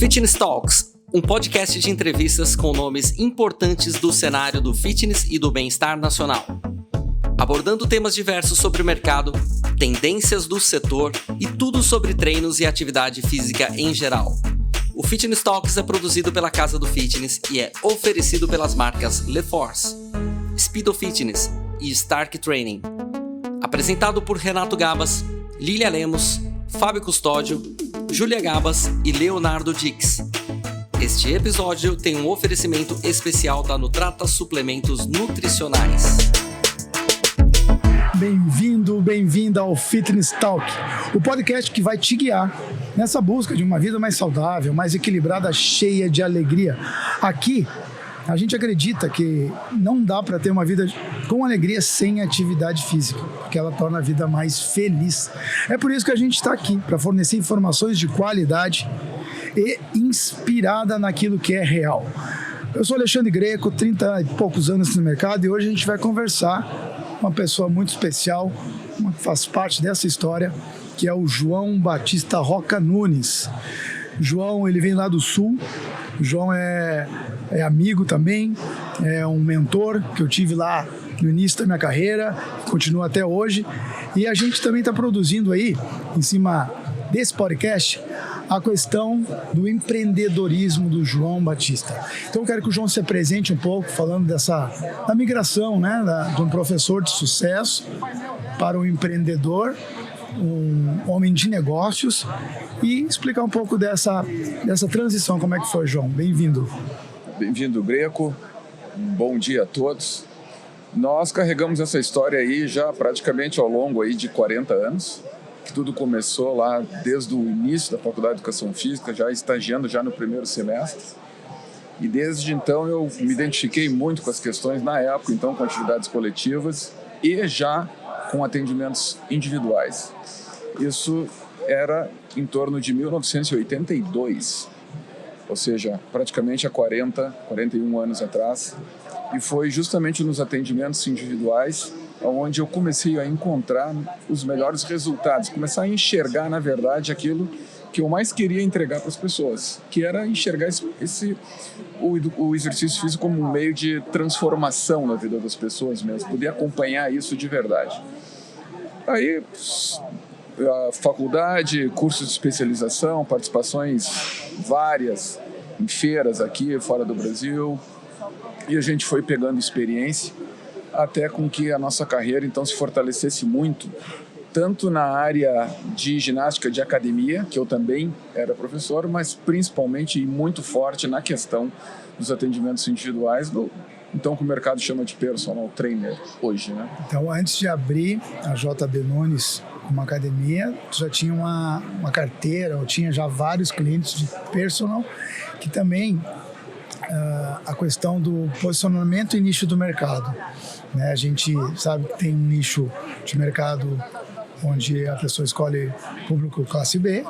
Fitness Talks, um podcast de entrevistas com nomes importantes do cenário do fitness e do bem-estar nacional, abordando temas diversos sobre o mercado, tendências do setor e tudo sobre treinos e atividade física em geral. O Fitness Talks é produzido pela Casa do Fitness e é oferecido pelas marcas LeForce, Speedo Fitness e Stark Training. Apresentado por Renato Gabas, Lília Lemos, Fábio Custódio, Júlia Gabas e Leonardo Dix. Este episódio tem um oferecimento especial da Nutrata Suplementos Nutricionais. Bem-vindo, bem-vinda ao Fitness Talk, o podcast que vai te guiar nessa busca de uma vida mais saudável, mais equilibrada, cheia de alegria. Aqui, a gente acredita que não dá para ter uma vida com alegria sem atividade física, porque ela torna a vida mais feliz. É por isso que a gente está aqui, para fornecer informações de qualidade e inspirada naquilo que é real. Eu sou Alexandre Greco, 30 e poucos anos no mercado, e hoje a gente vai conversar com uma pessoa muito especial, que faz parte dessa história, que é o João Batista Roca Nunes. João, ele vem lá do Sul. O João é amigo também, é um mentor que eu tive lá no início da minha carreira, continua até hoje. E a gente também está produzindo aí, em cima desse podcast, a questão do empreendedorismo do João Batista. Então eu quero que o João se apresente um pouco, falando da migração, né, de um professor de sucesso para um empreendedor, um homem de negócios, e explicar um pouco dessa transição. Como é que foi, João? Bem-vindo. Bem-vindo, Greco. Bom dia a todos. Nós carregamos essa história aí já praticamente ao longo aí de 40 anos. Tudo começou lá desde o início da Faculdade de Educação Física, já estagiando já no primeiro semestre. E desde então eu me identifiquei muito com as questões na época, então com atividades coletivas e já com atendimentos individuais. Isso era em torno de 1982, ou seja, praticamente há 41 anos atrás. E foi justamente nos atendimentos individuais onde eu comecei a encontrar os melhores resultados, começar a enxergar, na verdade, aquilo que eu mais queria entregar para as pessoas, que era enxergar o exercício físico como um meio de transformação na vida das pessoas mesmo, poder acompanhar isso de verdade. Aí, a faculdade, cursos de especialização, participações várias em feiras aqui e fora do Brasil, e a gente foi pegando experiência até com que a nossa carreira então se fortalecesse muito, tanto na área de ginástica de academia, que eu também era professor, mas principalmente e muito forte na questão dos atendimentos individuais, então que o mercado chama de personal trainer hoje, né? Então, antes de abrir a JB Nunes como academia, tu já tinha uma carteira, ou tinha já vários clientes de personal, que também a questão do posicionamento e nicho do mercado, né? A gente sabe que tem um nicho de mercado onde a pessoa escolhe público classe B,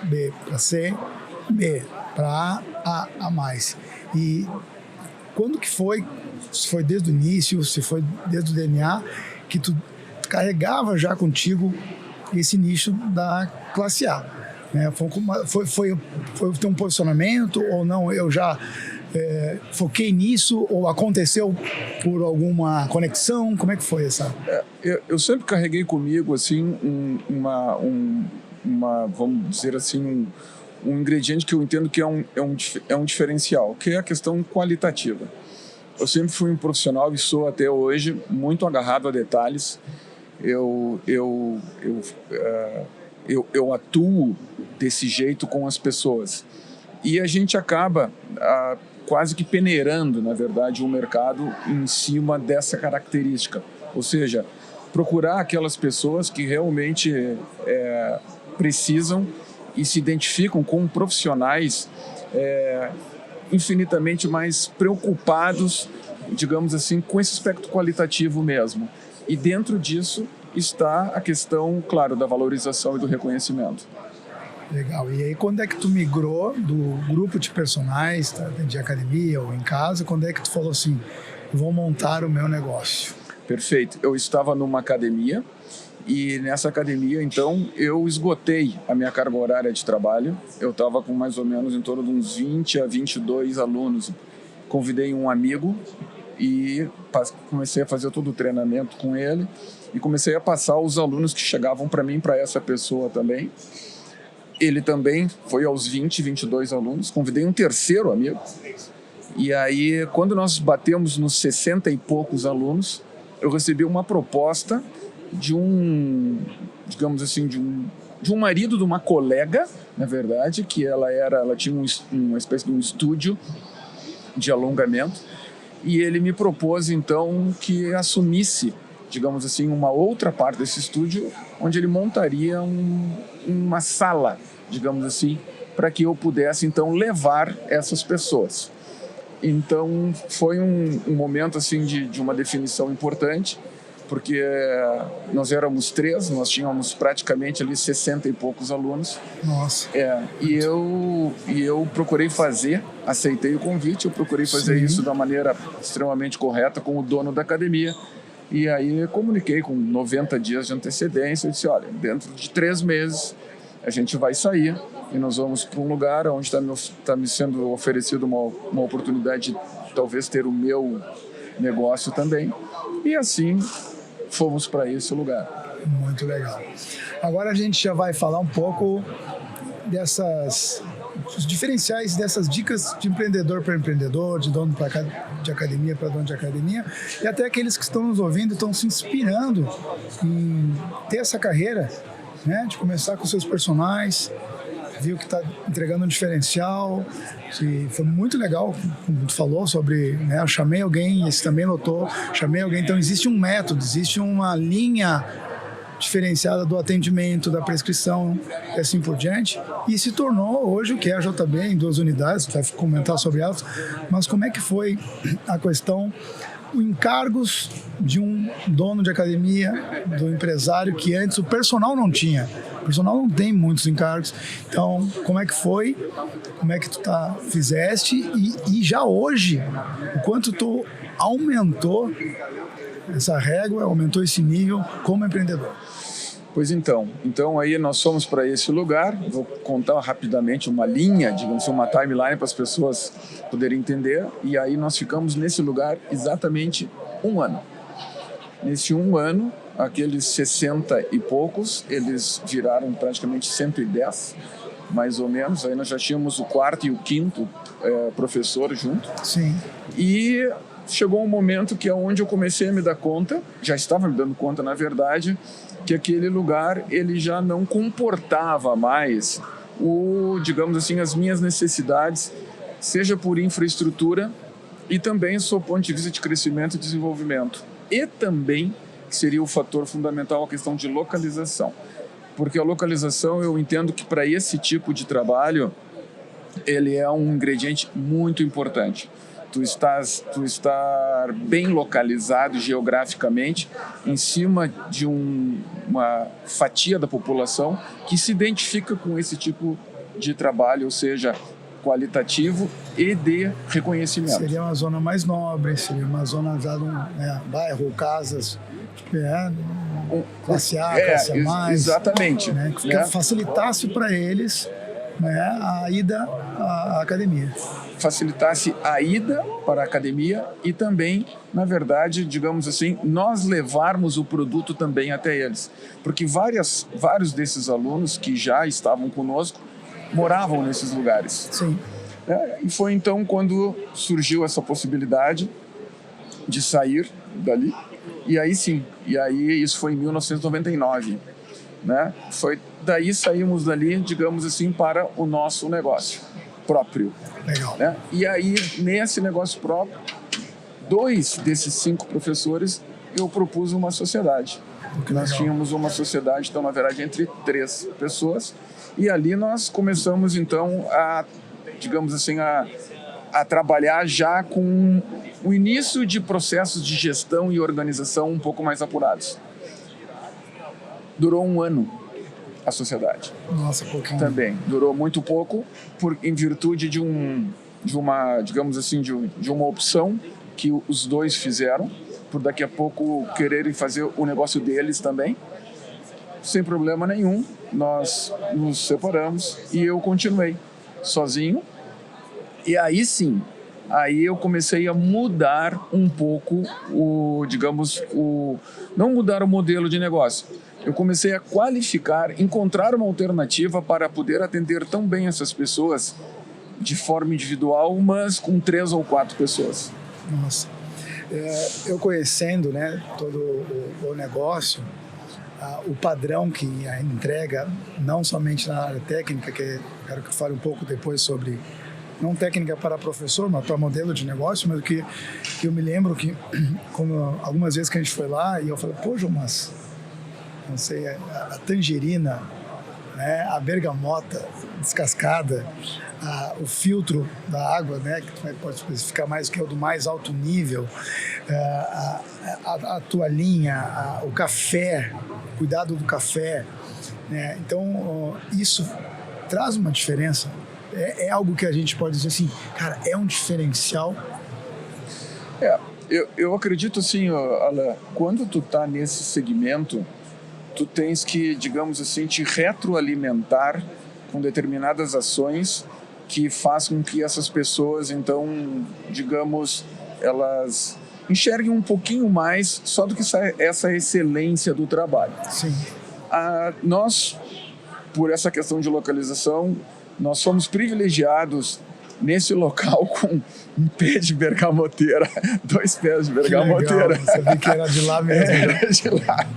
B para C, B para A mais. E quando que foi, se foi desde o início, se foi desde o DNA, que tu carregava já contigo esse nicho da classe A? Né? Foi ter um posicionamento ou não? Eu já foquei nisso, ou aconteceu por alguma conexão? Como é que foi essa? Eu sempre carreguei comigo assim vamos dizer assim, um ingrediente que eu entendo que é um diferencial, que é a questão qualitativa. Eu sempre fui um profissional e sou até hoje muito agarrado a detalhes. Eu atuo desse jeito com as pessoas, e a gente acaba quase que peneirando, na verdade, o mercado em cima dessa característica, ou seja, procurar aquelas pessoas que realmente precisam e se identificam com profissionais infinitamente mais preocupados, digamos assim, com esse aspecto qualitativo mesmo. E dentro disso está a questão, claro, da valorização e do reconhecimento. Legal. E aí, quando é que tu migrou do grupo de personagens, de academia ou em casa, quando é que tu falou assim, vou montar o meu negócio? Perfeito. Eu estava numa academia E nessa academia, então, eu esgotei a minha carga horária de trabalho. Eu estava com mais ou menos em torno de uns 20 a 22 alunos. Convidei um amigo e comecei a fazer todo o treinamento com ele e comecei a passar os alunos que chegavam para mim, para essa pessoa também. Ele também foi aos 20, 22 alunos. Convidei um terceiro amigo. E aí, quando nós batemos nos 60 e poucos alunos, eu recebi uma proposta de digamos assim, de um marido de uma colega, na verdade, que ela tinha uma espécie de um estúdio de alongamento, e ele me propôs, então, que assumisse, digamos assim, uma outra parte desse estúdio, onde ele montaria uma sala, digamos assim, para que eu pudesse, então, levar essas pessoas. Então, foi um momento, assim, de uma definição importante, porque nós éramos 3, nós tínhamos praticamente ali 60 e poucos alunos. Nossa. E eu procurei aceitei o convite, eu procurei fazer Sim. isso da maneira extremamente correta com o dono da academia. E aí eu comuniquei com 90 dias de antecedência, eu disse, olha, dentro de 3 meses a gente vai sair e nós vamos para um lugar onde está me sendo oferecido uma oportunidade de talvez ter o meu negócio também. E assim fomos para esse lugar. Muito legal. Agora a gente já vai falar um pouco os diferenciais dessas dicas de empreendedor para empreendedor, de dono de academia para dono de academia, e até aqueles que estão nos ouvindo estão se inspirando em ter essa carreira, né, de começar com seus personagens, viu que está entregando um diferencial. E foi muito legal, como tu falou, sobre, né, eu chamei alguém, esse também notou, chamei alguém. Então existe um método, existe uma linha diferenciada do atendimento, da prescrição e assim por diante, e se tornou hoje o que é a JB em 2 unidades, vai comentar sobre elas, mas como é que foi a questão, os encargos de um dono de academia, do empresário, que antes o personal não tinha. O personal não tem muitos encargos. Então, como é que foi? Como é que tu fizeste? E já hoje, o quanto tu aumentou essa régua, aumentou esse nível como empreendedor? Pois então aí nós fomos para esse lugar. Vou contar rapidamente uma linha, digamos assim, uma timeline para as pessoas poderem entender. E aí nós ficamos nesse lugar exatamente 1 ano. Nesse 1 ano, aqueles 60 e poucos, eles viraram praticamente 110, mais ou menos. Aí nós já tínhamos o 4º e o 5º professor junto. Sim. E chegou um momento que é onde eu comecei a me dar conta, já estava me dando conta, na verdade, que aquele lugar ele já não comportava mais digamos assim, as minhas necessidades, seja por infraestrutura e também sob o ponto de vista de crescimento e desenvolvimento. E também, que seria o fator fundamental, a questão de localização. Porque a localização, eu entendo que para esse tipo de trabalho, ele é um ingrediente muito importante. Tu estar bem localizado geograficamente em cima de uma fatia da população que se identifica com esse tipo de trabalho, ou seja, qualitativo e de reconhecimento. Seria uma zona mais nobre, seria uma zona dada bairro, casas, classe A, classe A mais. Exatamente. Né, que facilitasse para eles, né, a ida à academia. Facilitasse a ida para a academia e também, na verdade, digamos assim, nós levarmos o produto também até eles. Porque vários desses alunos que já estavam conosco moravam nesses lugares. Sim. E foi então quando surgiu essa possibilidade de sair dali. E aí sim, isso foi em 1999. Né? Daí saímos dali, digamos assim, para o nosso negócio próprio. Legal. Né? E aí, nesse negócio próprio, 2 desses 5 professores, eu propus uma sociedade. Nós tínhamos uma sociedade, então, na verdade, entre 3 pessoas, e ali nós começamos, então, digamos assim, a trabalhar já com o início de processos de gestão e organização um pouco mais apurados. Durou 1 ano a sociedade. Nossa, pouquinho. Também durou muito pouco, em virtude de uma, digamos assim, de uma opção que os 2 fizeram, por daqui a pouco quererem fazer o negócio deles também. sem problema nenhum, nós nos separamos e eu continuei sozinho. E aí sim, aí eu comecei a mudar um pouco não mudar o modelo de negócio. Eu comecei a qualificar, encontrar uma alternativa para poder atender tão bem essas pessoas de forma individual, mas com 3 ou 4 pessoas. Nossa. Eu conhecendo, né, todo o negócio, o padrão que a entrega, não somente na área técnica, que quero que eu fale um pouco depois sobre, não técnica para professor, mas para modelo de negócio, mas que eu me lembro que, como algumas vezes que a gente foi lá, e eu falei, pô, João, mas, não sei, a tangerina, né, a bergamota descascada, o filtro da água, né, que tu pode especificar mais, que é o do mais alto nível, a toalhinha, o café, cuidado do café, né? Então isso traz uma diferença, é algo que a gente pode dizer assim, cara, é um diferencial. Eu acredito assim, Alain, quando tu tá nesse segmento, tu tens que, digamos assim, te retroalimentar com determinadas ações que façam com que essas pessoas, então, digamos, elas enxerguem um pouquinho mais só do que essa excelência do trabalho. Sim. Nós, por essa questão de localização, nós fomos privilegiados nesse local com um pé de bergamoteira, 2 pés de bergamoteira. Que legal, sabia que era de lá mesmo. Era de lá.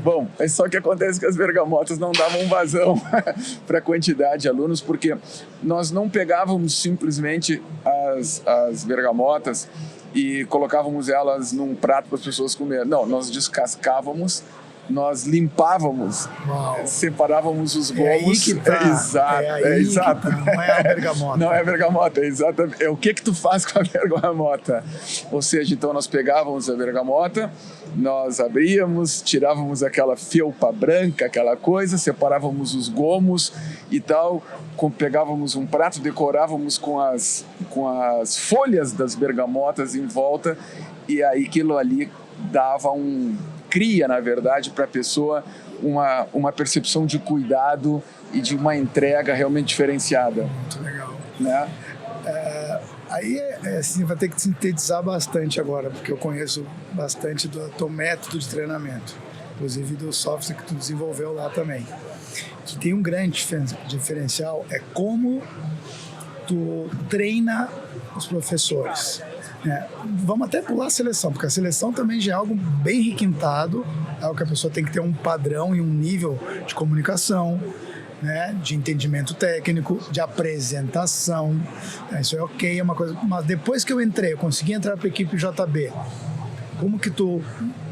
Bom, é só que acontece que as bergamotas não davam vazão para a quantidade de alunos, porque nós não pegávamos simplesmente as bergamotas e colocávamos elas num prato para as pessoas comer. Não, nós descascávamos, nós limpávamos, separávamos os gomos. É aí que tá. Exato. Que tá. Não é a bergamota. Não é a bergamota, exatamente. É o que tu faz com a bergamota. Ou seja, então nós pegávamos a bergamota, nós abríamos, tirávamos aquela felpa branca, aquela coisa, separávamos os gomos e tal, pegávamos um prato, decorávamos com as folhas das bergamotas em volta, e aí aquilo ali cria, na verdade, para a pessoa uma percepção de cuidado e de uma entrega realmente diferenciada. Muito legal. Né? Aí assim, vai ter que sintetizar bastante agora, porque eu conheço bastante do teu método de treinamento, inclusive do software que tu desenvolveu lá também. Que tem um grande diferencial, é como tu treina os professores. Vamos até pular a seleção, porque a seleção também já é algo bem requintado, é algo que a pessoa tem que ter um padrão e um nível de comunicação, né, de entendimento técnico, de apresentação. Isso é ok, é uma coisa. Mas depois que eu consegui entrar para a equipe JB, como que tu,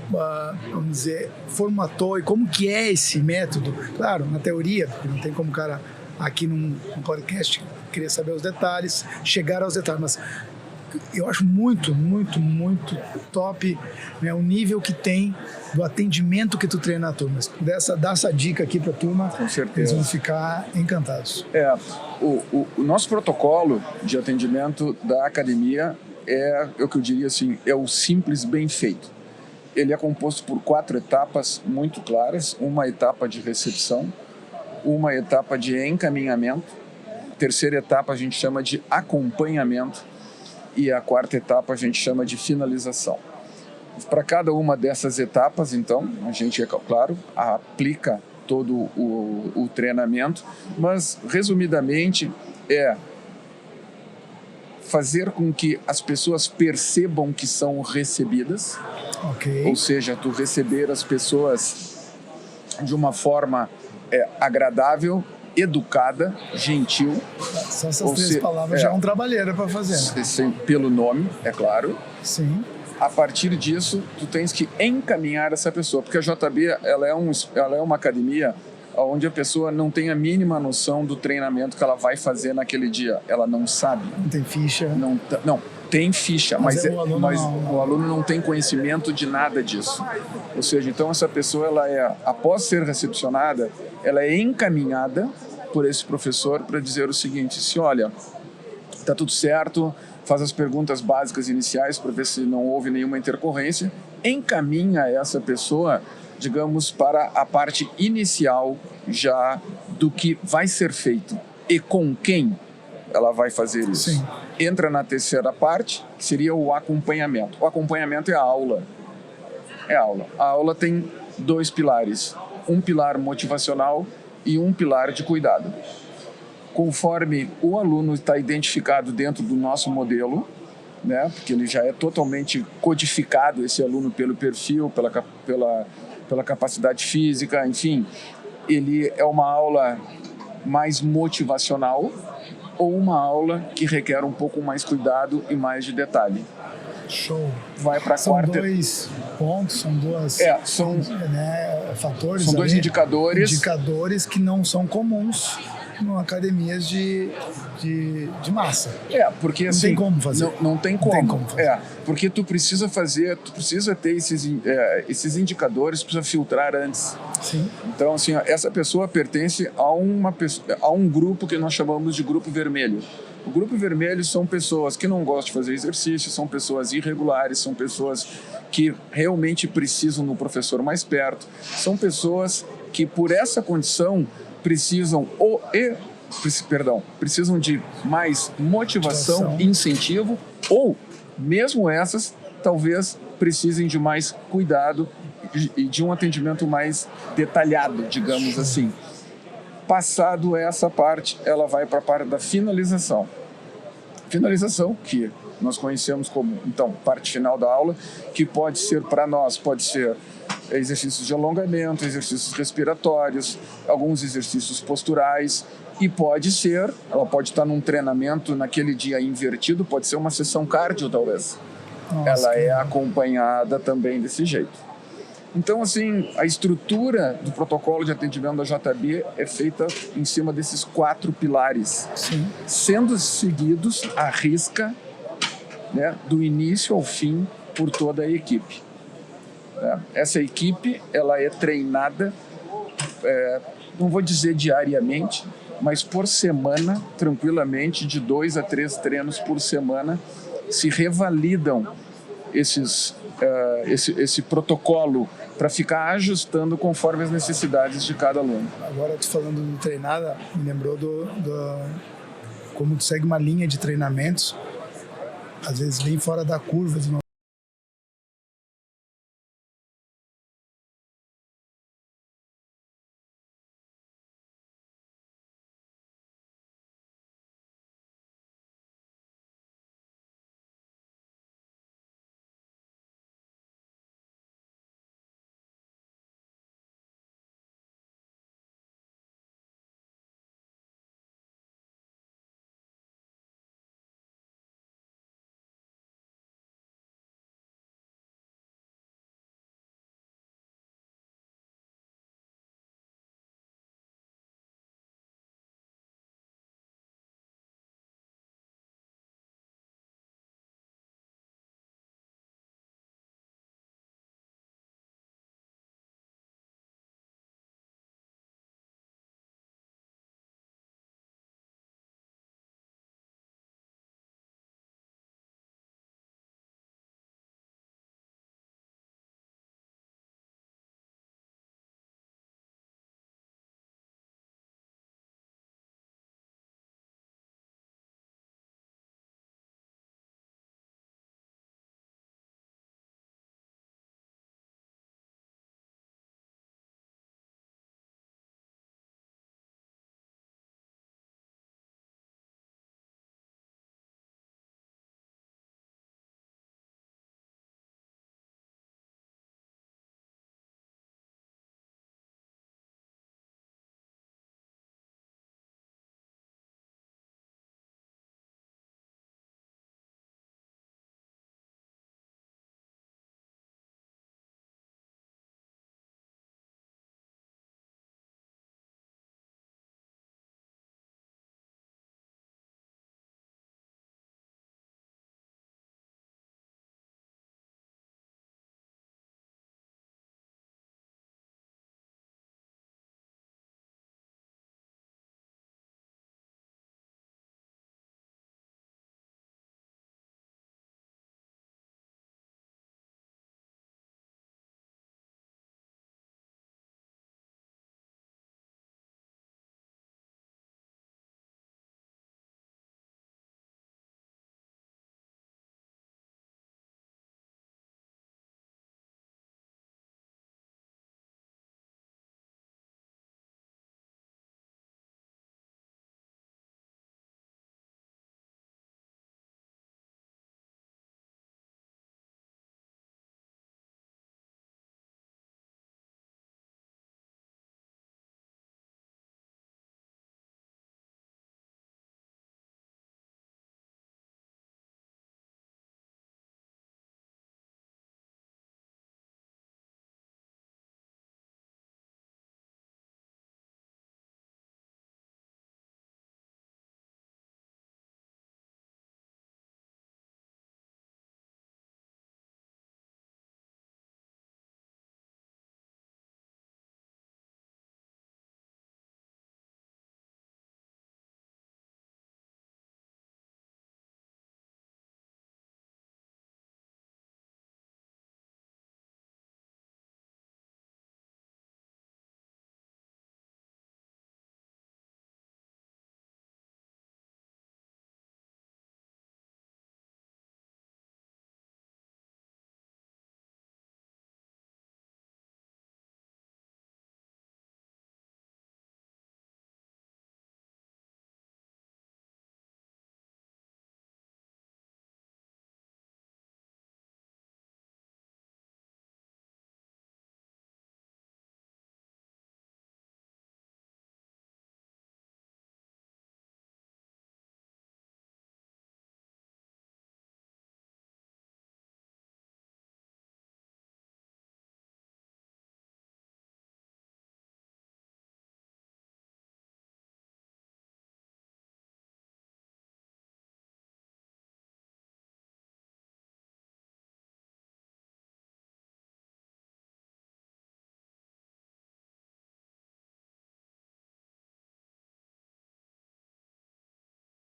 vamos dizer, formatou e como que é esse método? Claro, na teoria, porque não tem como o cara aqui num podcast querer saber os detalhes, chegar aos detalhes, mas eu acho muito, muito, muito top, né, o nível que tem do atendimento que tu treina na turma. Se pudesse dar essa dica aqui para a turma, com certeza, eles vão ficar encantados. O nosso protocolo de atendimento da academia é o que eu diria assim, é o simples bem feito. Ele é composto por 4 etapas muito claras, uma etapa de recepção, uma etapa de encaminhamento, a terceira etapa a gente chama de acompanhamento, e a 4ª etapa a gente chama de finalização. Para cada uma dessas etapas, então, a gente, é claro, aplica todo o treinamento, mas, resumidamente, é fazer com que as pessoas percebam que são recebidas, okay. Ou seja, tu receber as pessoas de uma forma agradável, educada, gentil. Só essas 3 palavras já é um trabalheiro para fazer. Né? Pelo nome, é claro. Sim. A partir disso, tu tens que encaminhar essa pessoa, porque a JB ela é uma academia onde a pessoa não tem a mínima noção do treinamento que ela vai fazer naquele dia. Ela não sabe. Não tem ficha. Não, tem ficha, mas o aluno não tem conhecimento de nada disso. Ou seja, então essa pessoa, após ser recepcionada, ela é encaminhada por esse professor para dizer o seguinte, se olha, está tudo certo, faz as perguntas básicas iniciais para ver se não houve nenhuma intercorrência, encaminha essa pessoa digamos, para a parte inicial já do que vai ser feito e com quem ela vai fazer isso. Sim. Entra na terceira parte, que seria o acompanhamento. O acompanhamento é a aula. A aula tem 2 pilares. Um pilar motivacional e um pilar de cuidado. Conforme o aluno está identificado dentro do nosso modelo, né, porque ele já é totalmente codificado, esse aluno, pelo perfil, pela capacidade física, enfim, ele é uma aula mais motivacional ou uma aula que requer um pouco mais cuidado e mais de detalhe. Show. Vai para a quarta. São 2 pontos, são duas fatores. São 2 indicadores. Indicadores que não são comuns em academias de massa. Porque não assim, tem como fazer. Não tem como. Não tem como fazer. Porque tu precisa ter esses indicadores, precisa filtrar antes. Sim. Então, assim, essa pessoa pertence a um grupo que nós chamamos de grupo vermelho. O grupo vermelho são pessoas que não gostam de fazer exercício, são pessoas irregulares, são pessoas que realmente precisam do professor mais perto, são pessoas que, por essa condição, precisam de mais motivação e incentivo, ou mesmo essas talvez precisem de mais cuidado e de um atendimento mais detalhado, digamos assim. Passado essa parte, ela vai para a parte da finalização. Finalização, que nós conhecemos como, então, parte final da aula, que pode ser para nós, pode ser exercícios de alongamento, exercícios respiratórios, alguns exercícios posturais, e ela pode estar num treinamento naquele dia invertido, pode ser uma sessão cardio, talvez. Ela é acompanhada também desse jeito. Então, assim, a estrutura do protocolo de atendimento da JB é feita em cima desses 4 pilares, Sim. sendo seguidos à risca, né, do início ao fim por toda a equipe. Essa equipe, ela é treinada, não vou dizer diariamente, mas por semana, tranquilamente, de 2 a 3 treinos por semana, se revalidam esse protocolo para ficar ajustando conforme as necessidades de cada aluno. Agora, tu falando do treinada, me lembrou como tu segue uma linha de treinamentos, às vezes bem fora da curva,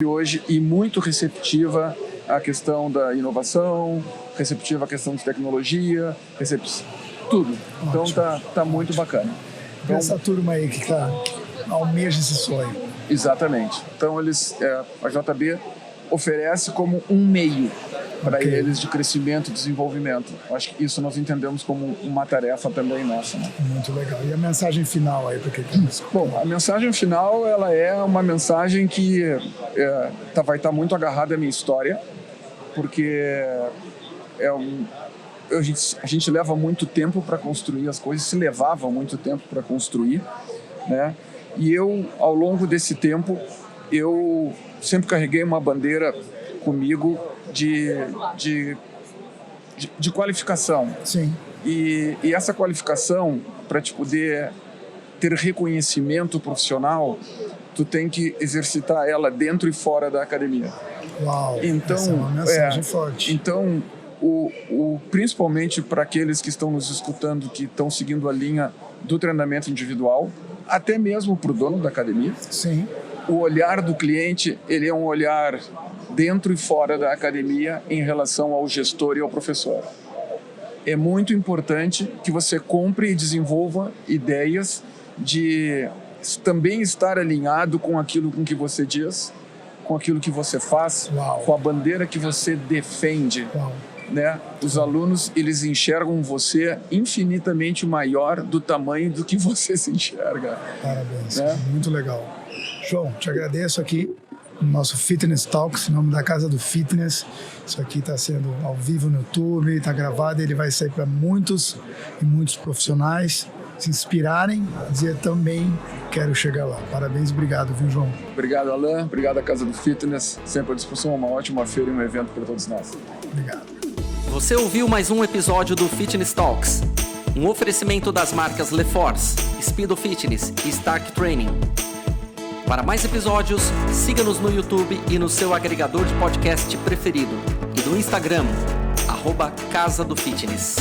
hoje e muito receptiva à questão da inovação, receptiva à questão de tecnologia, tudo. Então tá muito bacana. Então, essa turma aí que almeja esse sonho. Exatamente. Então a JB oferece como um meio para eles de crescimento e desenvolvimento. Acho que isso nós entendemos como uma tarefa também nossa. Né? Muito legal. E a mensagem final aí para quem quer? Bom, a mensagem final ela é uma mensagem que vai estar muito agarrada à minha história, porque a gente leva muito tempo para construir as coisas, se levava muito tempo para construir, né? E eu, ao longo desse tempo, eu sempre carreguei uma bandeira comigo de qualificação. Sim. E essa qualificação, para te poder ter reconhecimento profissional, tu tem que exercitar ela dentro e fora da academia. Uau, então, essa é uma mensagem forte. Então, principalmente para aqueles que estão nos escutando, que estão seguindo a linha do treinamento individual, até mesmo para o dono da academia. Sim. O olhar do cliente, ele é um olhar dentro e fora da academia em relação ao gestor e ao professor. É muito importante que você compre e desenvolva ideias de também estar alinhado com aquilo com que você diz, com aquilo que você faz, Uau. com a bandeira que você defende. Uau. Né? Os alunos, eles enxergam você infinitamente maior do tamanho do que você se enxerga. Parabéns, né? Muito legal. João, te agradeço aqui no nosso Fitness Talks, em nome da Casa do Fitness. Isso aqui está sendo ao vivo no YouTube, está gravado, ele vai sair para muitos e muitos profissionais se inspirarem, dizer também quero chegar lá. Parabéns, obrigado, viu, João? Obrigado, Alain. Obrigado à Casa do Fitness. Sempre à disposição, uma ótima feira e um evento para todos nós. Obrigado. Você ouviu mais um episódio do Fitness Talks, um oferecimento das marcas LeForce, Speedo Fitness e Stark Training. Para mais episódios, siga-nos no YouTube e no seu agregador de podcast preferido e no Instagram, @Casa do Fitness.